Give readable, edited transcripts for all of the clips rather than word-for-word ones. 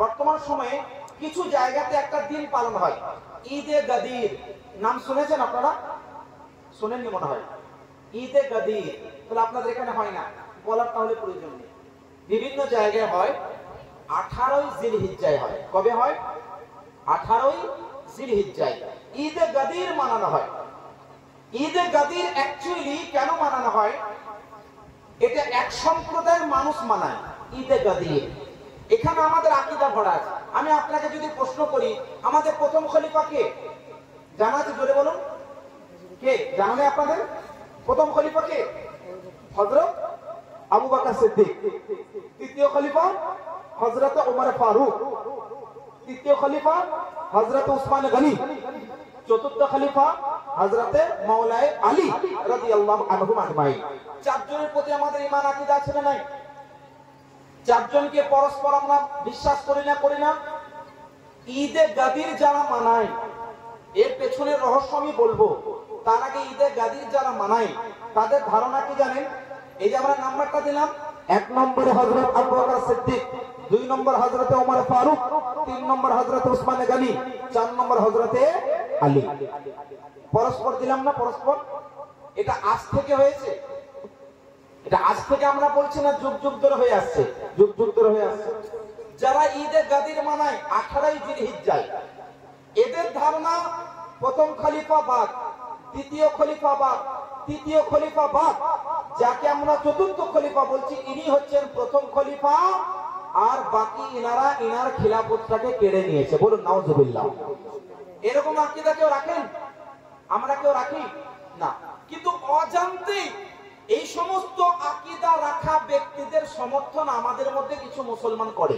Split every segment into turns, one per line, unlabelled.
বর্তমান সময়ে কিছু জায়গাতে একটা দিন পালন হয়, ঈদে গাদির। নাম শুনেছেন আপনারা? শুনেননি মনে হয়। ঈদে গাদির তাহলে আপনাদের এখানে হয় না, বলার তাহলে প্রয়োজন নেই। বিভিন্ন জায়গায় হয়, 18ই জিলহিজ্জায় হয়। কবে হয়? 18ই জিলহিজ্জায় ঈদে গাদির মানানো হয়। ঈদে গাদির অ্যাকচুয়ালি কেন মানানো হয়? এটা এক সম্প্রদায়ের মানুষ মানায় ঈদে গাদির। এখানে আমাদের আকীদা ভরা আছে। আমি আপনাকে যদি প্রশ্ন করি, আমাদের প্রথম খলিফা কে? জানা আছে? জোরে বলুন। কে জানা নেই আপনাদের? প্রথম খলিফা কে? হযরত আবু বকর সিদ্দিক। তৃতীয় খলিফা হযরত ওমর ফারুক। তৃতীয় খলিফা হযরত উসমান গনি। চতুর্থ খলিফা হযরত মাওলায়ে আলী রাদিয়াল্লাহু আনহু আজমাইন। চারজনের প্রতি আমাদের ঈমান আকীদা আছে না নাই? চারজনকে পরস্পর আমরা বিশ্বাস করি না? ঈদে গাদির যারা মানায়, এর পেছনের রহস্য আমি বলবো। তার আগে ঈদে গাদির যারা মানায় তাদের ধারণা কি জানেন? এই যে আমরা নাম্বারটা দিলাম, 1 নম্বরে হযরত আবু বকর সিদ্দিক, 2 নম্বর হযরত ওমর ফারুক, 3 নম্বর হযরত উসমান গনি, 4 নম্বর হযরত আলী। পরস্পর দিলাম না পরস্পর? এটা আজ থেকে হয়েছে? এটা আজ থেকে আমরা বলছি না, যুগ যুগ ধরে হয়ে আসছে। যুগ যুগ ধরে হয়ে আসছে। যারা ঈদে গাদির মানায় 18ই জিলহিজ্জায়, এদের ধারণা প্রথম খলিফা বাদ, দ্বিতীয় খলিফা বাদ, তৃতীয় খলিফা বাদ, যাকে আমরা চতুর্থ খলিফা বলছি, ইনি হচ্ছেন প্রথম খলিফা, আর বাকি ইনারা ইনার খিলাফতটাকে কেড়ে নিয়েছে। বলুন নাউজুবিল্লাহ। এরকম আকীদা কেউ রাখেন? আমরা কেউ রাখি না। কিন্তু অজান্তেই এই সমস্ত আকীদা রাখা ব্যক্তিদের সমর্থন আমাদের মধ্যে কিছু মুসলমান করে।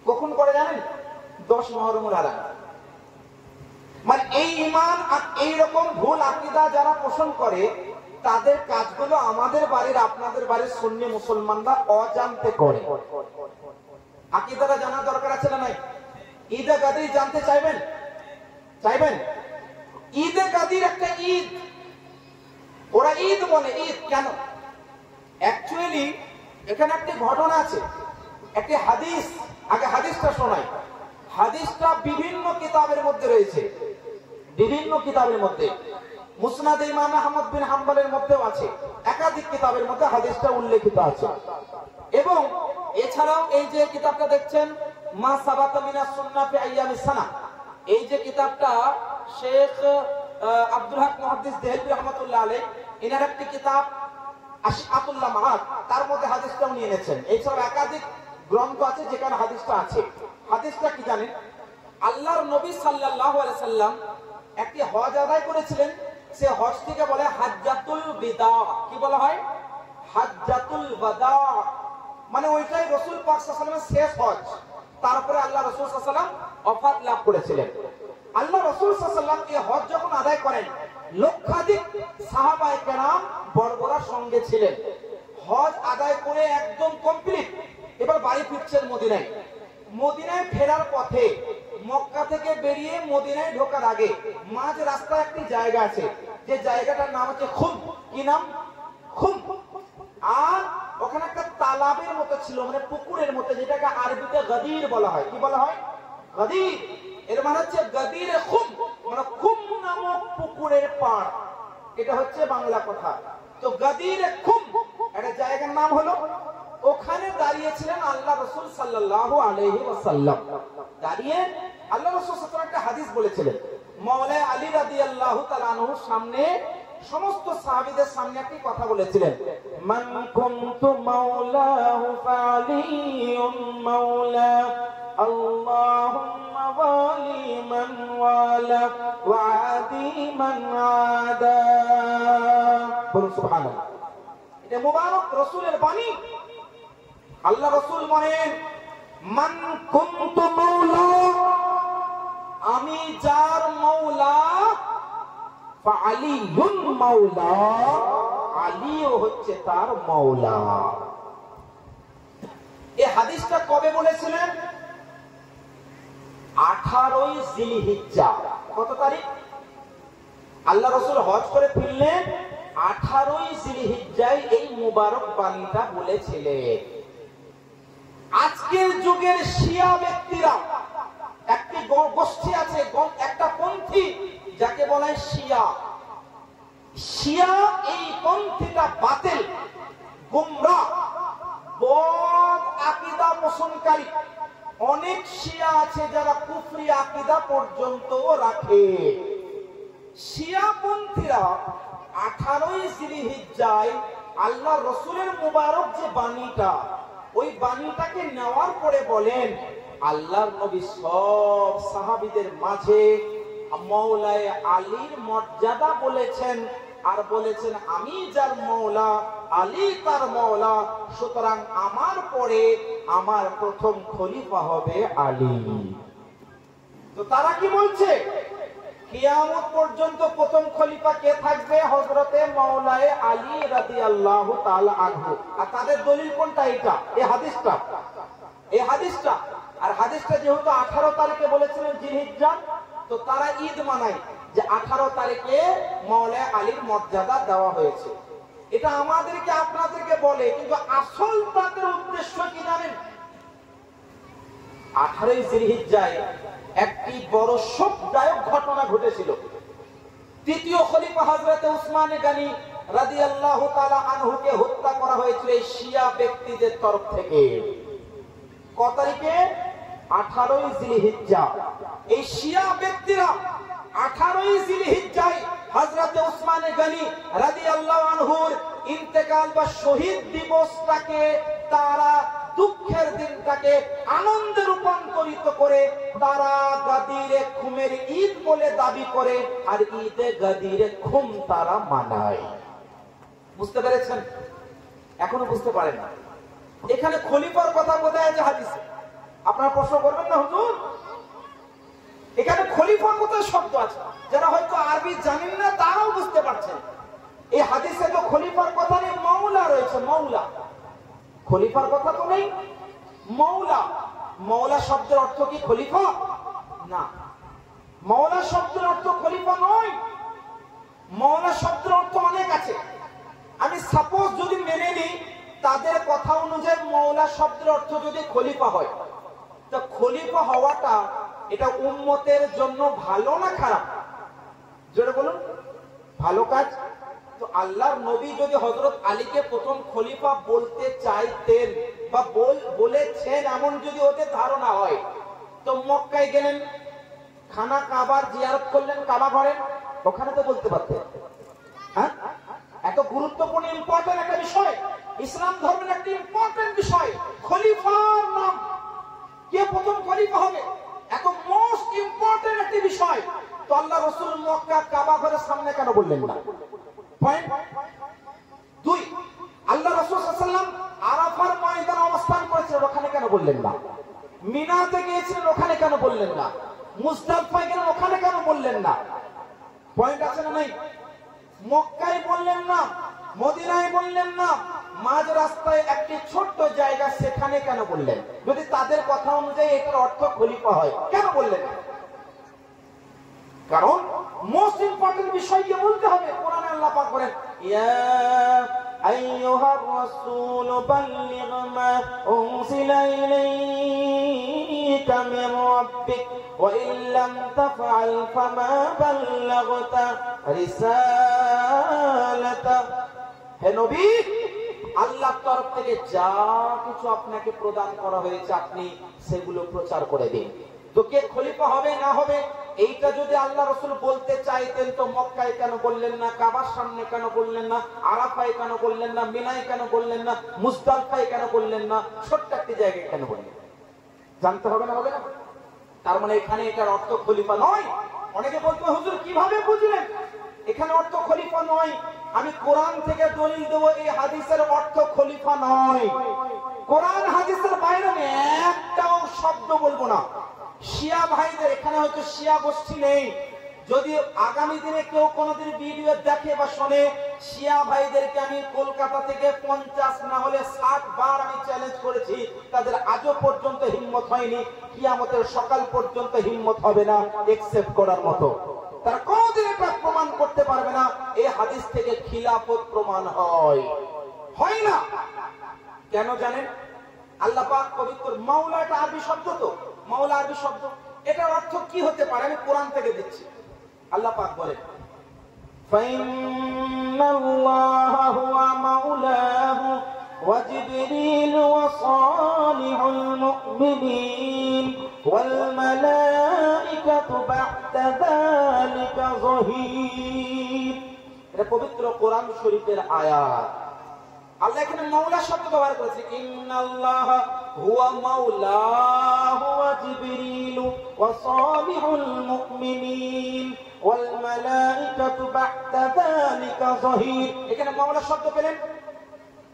কখন করে জানেন? 10 মুহররমুল আরাম। মানে এই ঈমান আর এই রকম ভুল আকীদা যারা পোষণ করে, তাদের কাজগুলো আমাদের বাড়ির আপনাদের বাড়ির সুন্নি মুসলমানরা অজান্তে করে। আকীদাটা জানা দরকার আছে না নাই? ঈদে গাদির জানতে চাইবেন? ঈদে গাদির একটা ঈদ, ওরা ঈদ বলে। ঈদ কেন? অ্যাকচুয়ালি এখানে একটি ঘটনা আছে, একটি হাদিস। আগে হাদিসটা শোনাই। হাদিসটা বিভিন্ন কিতাবের মধ্যে রয়েছে, বিভিন্ন কিতাবের মধ্যে। মুসনাদ ইমাম আহমদ বিন হাম্বলের মধ্যেও আছে, একাধিক কিতাবের মধ্যে হাদিসটা উল্লেখিত আছে। এবং এছাড়াও এই যে কিতাবটা দেখছেন, মা সাবাতা মিনাস সুন্নাহ ফি আইয়ামিস সানা, এই যে কিতাবটা শেখ আব্দুল হক মুহাদ্দিস দেহলভী রাহমাতুল্লাহ আলাইহি, এনার একটি কিতাব আশআতুল্লাহ মাআদ, তার মধ্যে হাদিসটাও নিয়ে এনেছেন। এছাড়াও একাধিক গ্রন্থ আছে যেখানে হাদিসটা আছে। হাদিসটা কি জানেন? আল্লাহর নবী সাল্লাল্লাহু আলাইহি সাল্লাম একটি হজ আদায় করেছিলেন। সে হজটিকে বলে হাজ্জাতুল বিদা। কি বলা হয়? হাজ্জাতুল ওয়াদা। মানে ওইটাই রাসূল পাক সাল্লাল্লাহু আলাইহি ওয়াসাল্লামের শেষ হজ। তারপরে আল্লাহ রাসূল সাল্লাল্লাহু আলাইহি ওয়াসাল্লাম ওফাত লাভ করেছিলেন। আল্লাহ রাসূল সাল্লাল্লাহু আলাইহি ওয়াসাল্লাম এই হজ যখন আদায় করেন, লক্ষাধিক সাহাবায়ে কেরাম বর্বরার সঙ্গে ছিলেন। হজ আদায় করে একদম কমপ্লিট, এবার বাড়ি ফিরছেন মদিনায়। মদিনায় ফেরার পথে মক্কা থেকে বেরিয়ে মদিনায় ঢোকার আগে মাঝ রাস্তায় একটি জায়গা আছে, যে জায়গাটার নাম হচ্ছে খুম। কি নাম? খুম। আর ওখানে একটা তালাবের মতো ছিল, মানে পুকুরের মতো, যেটাকে আরবিতে গাদির বলা হয়। কি বলা হয়? গাদির। এর মানে হচ্ছে গাদিরে খুম, মানে খুম নামক পুকুরের পাড়। এটা হচ্ছে বাংলা কথা। তো গাদিরে খুম একটা জায়গার নাম হলো। ওখানে দাঁড়িয়েছিলেন আল্লাহ রাসূল সাল্লাল্লাহু আলাইহি ওয়াসাল্লাম। দাঁড়িয়ে আল্লাহ রাসূল সাল্লাল্লাহু আলাইহি ওয়াসাল্লাম একটা হাদিস বলেছিলেন। মাওলানা আলী রাদিয়াল্লাহু তাআলা আনহুর সামনে, সমস্ত সাহাবীদের সামনে একটি কথা বলেছিলেন, মান কুনতু মাওলাহু ফালিয়ুম মাওলা আল্লাহুম্মা ওয়ালি মান ওয়ালা ওয়া আদি মান আদা। বলুন সুবহানাল্লাহ। এটা মুবারক রাসূলের বাণী। আল্লাহ রাসূল বলেন, মান কুনতু মাওলা, আমি যার মাওলা, ফাআলিয়ুন মাওলা, আলীও হচ্ছে তার মাওলা। এই হাদিসটা কবে বলেছিলেন? 18ই জিলহিজ্জা। কত তারিখ? আল্লাহ রাসূল হজ করে ফিরলেন 18ই জিলহিজ্জায় এই মুবারক বাণীটা বলেছিলেন। আজকের যুগের শিয়া ব্যক্তিরা, একটি গোষ্ঠী আছে, একটা পন্থী যাকে বলা হয় শিয়া। শিয়া এই পন্থীটা বাতিল, গুমরাহ, বদ আকীদা পোষণকারী। অনেক শিয়া আছে যারা কুফরি আকীদা পর্যন্ত রাখে। শিয়া পন্থীরা 18ই জিলহিজ্জায় আল্লাহ রসুলের মুবারক যে বাণীটা, ওই বাণীটাকে নেওয়ার পরে বলেন আল্লাহর নবী সব সাহাবীদের মাঝে মওলায়ে আলীর মর্যাদা বলেছেন, আর বলেছেন আমি যার মওলা আলী তার মওলা, সুতরাং আমার পরে আমার প্রথম খলিফা হবে আলী। তো তারা কি বলছে? কিয়ামত পর্যন্ত প্রথম খলিফা কে থাকবে? হযরতে মাওলায়ে আলী রাদিয়াল্লাহু তাআলা আনহু। আর তাদের দলিল কোনটা? এটা এই হাদিসটা, এই হাদিসটা। আর হাদিসটা যেহেতু 18 তারিখে বলেছিলেন জিলহিজ্জা, তো তারা ঈদ মানায় যে 18 তারিখে মাওলায়ে আলীর মর্যাদা দেওয়া হয়েছে। এটা আমাদেরকে আপনাদেরকে বলে, কিন্তু আসল তাদের উদ্দেশ্য কি জানেন? 18ই জিলহিজ্জায় একটি বড় শোকদায়ক ঘটনা ঘটেছিল। তৃতীয় খলিফা হযরতে উসমান গনি রাদিয়াল্লাহু তাআলা আনহুকে হত্যা করা হয়েছিল এই শিয়া ব্যক্তিদের তরফ থেকে। কত তারিখে? 18ই জিলহিজ্জা। এই শিয়া ব্যক্তিরা 18ই জিলহিজ্জায় হযরতে উসমান গনি রাদিয়াল্লাহু আনহুর ইন্তেকাল বা শহীদ দিবসটাকে তারা দুঃখের দিনটাকে আনন্দে রূপান্তরিত করে তারা গাদিরে খুমের ঈদ বলে দাবি করে, আর ঈদে গাদিরে খুম তারা মানায়। বুঝতে পেরেছেন? এখনো বুঝতে পারেন না? এখানে খলিফার কথা কোথায় আছে হাদিসে? আপনারা প্রশ্ন করবেন না হুজুর, এখানে খলিফার কোথায় শব্দ আছে? যারা হয়তো আরবি জানেন না তারাও বুঝতে পারছেন। এই হাদিসে তো খলিফার কথা নেই, মাওলা রয়েছে। মাওলা, খলিফার কথা তো নেই। মাওলা, মাওলা শব্দের অর্থ কি খলিফা? না, মাওলা শব্দের অর্থ খলিফা নয়। মাওলা শব্দের অর্থ অনেক আছে। আমি সাপোজ যদি মেনে নিই তাদের কথা অনুযায়ী মাওলা শব্দের অর্থ যদি খলিফা হয়, তো খলিফা হওয়াটা এটা উম্মতের জন্য ভালো না খারাপ? জোরে বলুন। ভালো কাজ। তো আল্লাহর নবী যদি হযরত আলীকে প্রথম খলিফা বলতে চাইতেন বা বলেছেন এমন যদি ওদের ধারণা হয়, তো মক্কায় গেলেন, খানা কাবার জিয়ারত করলেন, কাবা ঘরে, ওখানে তো বলতে পারতেন। হ্যাঁ, এত গুরুত্বপূর্ণ ইম্পর্টেন্ট একটা বিষয়, ইসলাম ধর্মের একটা ইম্পর্টেন্ট বিষয়, খলিফার নাম, কে প্রথম খলিফা হবে, এত মোস্ট ইম্পর্টেন্ট একটা বিষয়। তো আল্লাহ রাসূল মক্কা কাবা ঘরের সামনে কেন বললেন না? পয়েন্ট 2, আল্লাহ রাসূল সাল্লাল্লাহু আলাইহি ওয়াসাল্লাম আরাফার ময়দানে অবস্থান করেছিলেন, ওখানে কেন বললেন না? মিনাতে গিয়েছিলেন, ওখানে কেন বললেন না? মুজদালিফায় গেলেন, ওখানে কেন বললেন না? পয়েন্ট আছে না নাই? মক্কায় বললেন না, মদিনায় বললেন না, মাঝ রাস্তায় একটি ছোট্ট জায়গা, সেখানে কেন বললেন? যদি তাদের কথা অনুযায়ী এটার অর্থ খলিফা হয়, কেন বললেন? কারণ মোস্ট ইম্পর্টেন্ট বিষয়কে বলতে হবে। কোরআনে আল্লাহ পাক বলেন, ইয়া আইয়ুহার রাসূল বাল্লিগ মা উনজিলা ইলাইকা মির রাব্বিক ওয়া ইল্লাম তাফআল ফামা বাল্লাগতা রিসালাতা। হে নবী, আল্লাহর তরফ থেকে যা কিছু আপনাকে প্রদান করা হয়েছে আপনি সেগুলো প্রচার করে দিন। তো কে খলিফা হবে না হবে এইটা যদি আল্লাহ রাসূল বলতে চাইতেন, তো মক্কায় কেন বললেন না? কাবার সামনে কেন বললেন না? আরাফায় কেন বললেন না? মিনায় কেন বললেন না? মুজদালিফায় কেন বললেন না? ছোট্ট একটি জায়গায় কেন বললেন? জানতে হবে না, হবে না? তার মানে এখানে এটার অর্থ খলিফা নয়। অনেকে বলতে, হুজুর কিভাবে বুঝলেন এখানে অর্থ খলিফা নয়? আমি কোরআন থেকে দলিল দেব, এই হাদিসের অর্থ খলিফা নয়। কোরআন হাদিসের বাইরে আমি একটাও শব্দ বলবো না। শিয়া ভাইদের, এখানে হয়তো শিয়া গোষ্ঠী নেই, যদি আগামী দিনে কেউ কোনোদিন ভিডিও দেখে বা শোনে, শিয়া ভাইদেরকে আমি কলকাতা থেকে 50 না হলে 60 বার আমি চ্যালেঞ্জ করেছি, তাদের আজও পর্যন্ত হিম্মত হয়নি, কিয়ামতের সকাল পর্যন্ত হিম্মত হবে না একসেপ্ট করার মতো। তারা কোনদিন এটা প্রমাণ করতে পারবে না এই হাদিস থেকে খিলাফত প্রমাণ হয় না। কেন জানেন? আল্লাহ পাক পবিত্র। মাওলা এটা আরবি শব্দ, তো মাওলা আরবি শব্দ, এটার অর্থ কি হতে পারে আমি কোরআন থেকে দিচ্ছি। আল্লাহ পাক বলেন ফাইন্নাল্লাহা হুয়া মাওলাহু ওয়া জিবরিল ওয়া সালিহুল মুমিনিন ওয়াল মালাইকাতু বা'দা যালিকা যহির। এটা পবিত্র কোরআন শরীফের আয়াত। আল্লাহ এখানে মাওলা শব্দ ব্যবহার করেছে, ইন্নাল্লাহা হুয়া মাওলাহু ওয়া জিবরিল ওয়া সালিহুল মুমিনিন ওয়াল মালাইকাতু বা'দা যালিকা যহির। এখানে মাওলা শব্দ পেলেন।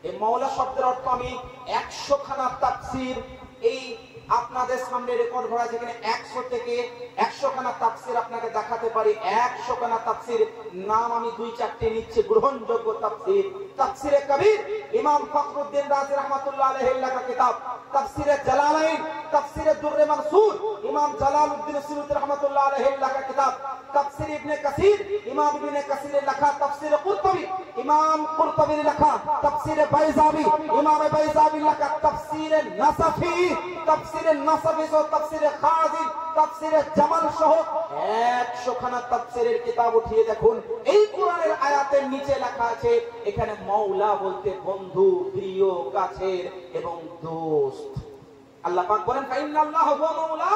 এই মাওলা শব্দের অর্থ আমি 100 খানা তাফসীর এই আপনাদের সামনে রেকর্ড করা, যেখানে 100 থেকে 100 খানা তাফসীর আপনাকে দেখাতে পারি। 100 খানা তাফসীর নাম আমি 2-4টি নিচ্ছি গ্রহণযোগ্য তাফসীর। তাফসীরে কবির ইমাম ফখরুদ্দিন রাজি রাহমাতুল্লাহ আলাইহির লেখা কিতাব, তাফসীরে জালালাইন, তাফসীরে দুররে মানসুর ইমাম জালালউদ্দিন সিয়ুতী রাহমাতুল্লাহ আলাইহির লেখা কিতাব, তাফসীর ইবনে কাসির ইমাম ইবনে কাসিরের লেখা, তাফসীরে কুরতুবী ইমাম কুরতুবীর লেখা, তাফসীরে বাইজাবি ইমাম বাইজাবির লেখা, তাফসীরে নাসাফি, তাফসীরে নাসাফি ও তাফসীরে খাজিন, তাফসীরে জামাল সহ 100 খানা তাফসীরের কিতাব উঠিয়ে দেখুন। এই কোরআনের আয়াতের নিচে লেখা আছে এখানে মাওলা বলতে বন্ধু, প্রিয়, কাছের এবং দোস্ত। আল্লাহ পাক বলেন ফাইন্নাল্লাহা হুয়া মাওলা,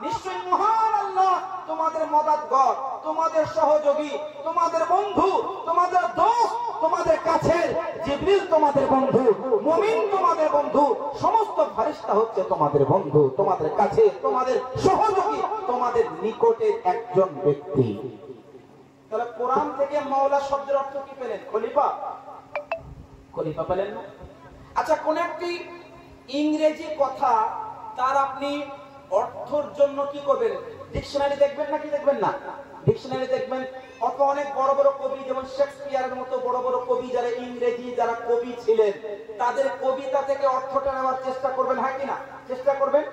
নিশ্চয়ই মহান আল্লাহ তোমাদের মদদগার, তোমাদের সহযোগী, তোমাদের বন্ধু, তোমাদের দোস্ত, তোমাদের কাছের। জিবরিল তোমাদের বন্ধু, মুমিন তোমাদের বন্ধু, সমস্ত ফেরেশতা হচ্ছে তোমাদের বন্ধু, তোমাদের কাছে, তোমাদের সহযোগী, তোমাদের নিকটের একজন ব্যক্তি। তাহলে কোরআন থেকে মাওলা শব্দের অর্থ কি পেলেন? খলিফা। খলিফা পেলেন না? আচ্ছা, কোন একটি ইংরেজি কথা তার আপনি অর্থর জন্য কি করবেন? ডিকশনারি দেখবেন না, কি দেখবেন না? ডিকশনারি দেখবেন। অথবা অনেক বড় বড় কবি, যেমন শেক্সপিয়ারের মতো বড় বড় কবি, যারা ইংরেজি যারা কবি ছিলেন, তাদের কবিতা থেকে অর্থটা নেওয়ার চেষ্টা করবেন, হ্যাঁ কিনা? চেষ্টা করবেন।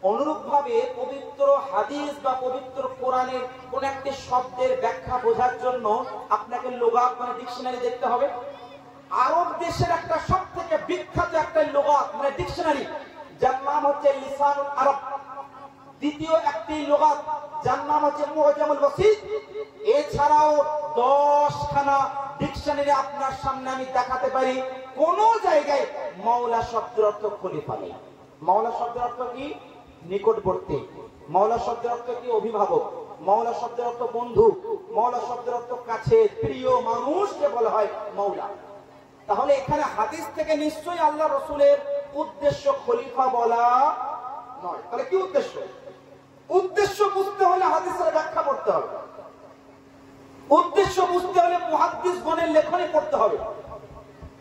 অনুরূপ ভাবে পবিত্র হাদিস বা পবিত্র কোরআনের কোন একটি শব্দের ব্যাখ্যা বোঝার জন্য আপনাকে লুগাত মানে ডিকশনারি দেখতে হবে। আরব দেশের একটা সব থেকে বিখ্যাত একটা লুগাত মানে ডিকশনারি, যার নাম হচ্ছে লিসানুল আরব। দ্বিতীয় একটি লুগাত যার নাম হচ্ছে মুআজামুল ওয়াসিত। এছাড়াও 10 খানা ডিকশনারি আপনার সামনে আমি দেখাতে পারি। কোন জায়গায় মাওলা শব্দের অর্থ খলিফা নেই। মাওলা শব্দের অর্থ কি? নিকটবর্তী। মাওলা শব্দের অর্থ কি? অভিভাবক। মাওলা শব্দের অর্থ বন্ধু। মাওলা শব্দের অর্থ কাছে, প্রিয় মানুষকে বলা হয় মাওলা। তাহলে এখানে হাদিস থেকে নিশ্চয়ই আল্লাহ রাসূলের উদ্দেশ্য খলিফা বলা নয়। তাহলে কি উদ্দেশ্য? উদ্দেশ্য বুঝতে হলে হাদিসের ব্যাখ্যা করতে হবে। উদ্দেশ্য বুঝতে হলে মুহাদ্দিসগণের লেখনী পড়তে হবে।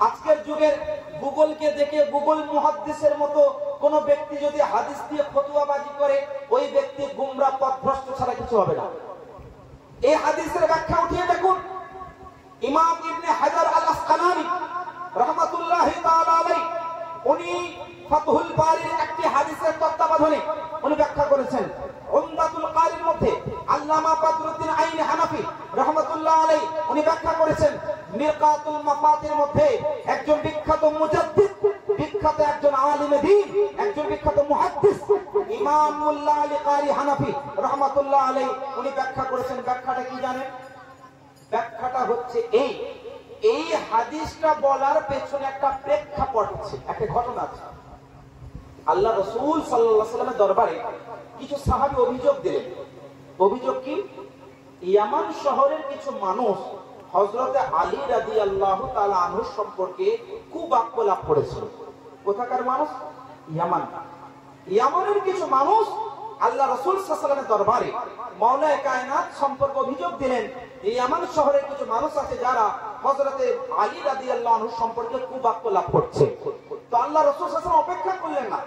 আজকের যুগের গুগলকে দেখে গুগল মুহাদ্দিসের মতো কোন ব্যক্তি যদি হাদিস দিয়ে ফতোয়াবাজি করে, ওই ব্যক্তি গুমরাহ পথভ্রষ্ট ছাড়া কিছু হবে না। এই হাদিসের ব্যাখ্যা উঠিয়ে দেখুন। ইমাম ইবনে হাজার আল আসকালানি রাহমাতুল্লাহি তাআলা আলাইহি, উনি ফাতহুল বারির একটি হাদিসের তত্ত্বাবধানে উনি ব্যাখ্যা করেছেন। উমদাতুল কারির মধ্যে আল্লামা বদরুদ্দিন আইনি হানাফি রাহমাতুল্লাহ আলাইহি উনি ব্যাখ্যা করেছেন। মিরকাতুল মাফাতির মধ্যে একজন বিখ্যাত মুজাদ্দিদ, বিখ্যাত একজন আলিমে দ্বীন, একজন বিখ্যাত মুহাদ্দিস ইমাম মুল্লা আলী কারি হানাফি রাহমাতুল্লাহ আলাইহি উনি ব্যাখ্যা করেছেন। ব্যাখ্যাটা কি জানেন? ব্যাখ্যাটা হচ্ছে এই হাদিসটা বলার পেছনে একটা প্রেক্ষাপট আছে, একটা ঘটনা আছে। আল্লাহ রাসূল সাল্লাল্লাহু আলাইহি ওয়াসাল্লামের দরবারে কিছু সাহাবী অভিযোগ দিলেন। অভিযোগ কি? ইয়ামান শহরের কিছু মানুষ হযরত আলী রাদিয়াল্লাহু তাআলা আনহু সম্পর্কে কুবাক্য লাভ করেছিল। কোথাকার মানুষ? ইয়ামান। ইয়ামানের কিছু মানুষ আল্লাহ রাসূল সাল্লাল্লাহু আলাইহি ওয়াসাল্লামের দরবারে মাওলায়ে কায়নাত সম্পর্কে অভিযোগ দিলেন। এই ইয়ামান শহরের কিছু মানুষ আছে যারা হযরত আলী রাদিয়াল্লাহু আনহু সম্পর্কে কুবাক্য লাভ করছে। তো আল্লাহ রাসূল সাল্লাল্লাহু আলাইহি ওয়াসাল্লাম অপেক্ষা করলেন না,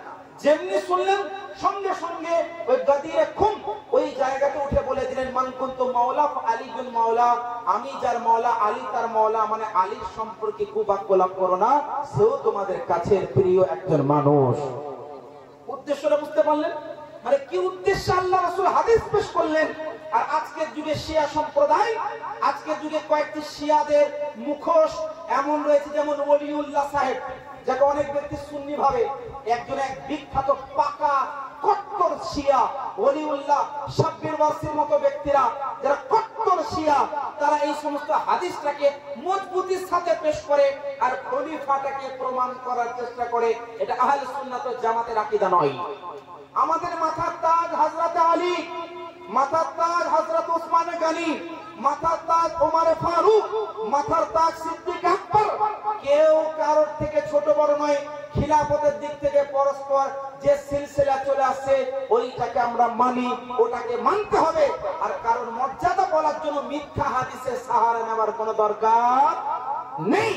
যেমনি শুনলেন সঙ্গে সঙ্গে ওই গাদিরে খুম ওই জায়গাতে উঠে বলে দিলেন, মান কুনতু মাওলা আলী বিন মাওলা, আমি যার মাওলা আলী তার মাওলা, মানে আলীর সম্পর্কে কুবাক্য লাভ করো না, সেও তোমাদের কাছের প্রিয় একজন মানুষ। উদ্দেশ্যটা বুঝতে পারলেন? মানে কি উদ্দেশ্যে আল্লাহ রাসূল হাদিস পেশ করলেন। আর আজকের যুগে শিয়া সম্প্রদায়, আজকের যুগে কয়েকটি শিয়াদের মুখোশ এমন রয়েছে, যেমন ওলিউল্লাহ সাহেব, যাকে অনেক ব্যক্তি সুন্নি ভাবে, একজন এক বিখ্যাত পাকা কট্টর শিয়া ওলিউল্লাহ শাব্বির ওয়াসির মতো ব্যক্তিরা যারা কট্টর শিয়া, তারা এই সমস্ত হাদিসটাকে মজবুতির সাথে পেশ করে আর খলিফাটাকে প্রমাণ করার চেষ্টা করে। এটা আহলে সুন্নাত ওয়াল জামাতের আকীদা নয়। আমাদের মাথার তাজ হযরত আলী, মাথার তাজ হযরত ওসমান গনি, মাথার তাজ ওমর ফারুক, মাথার তাজ সিদ্দিক আকবর। কেউ কারোর থেকে ছোট বড় নয়। খিলাফতের দিক থেকে পরস্পর যে সিলসিলা চলে আসছে ওইটাকে আমরা মানি, ওটাকে মানতে হবে। আর কারণ মর্যাদা বলার জন্য মিথ্যা হাদিসের সাহারা নেওয়ার কোনো দরকার নেই।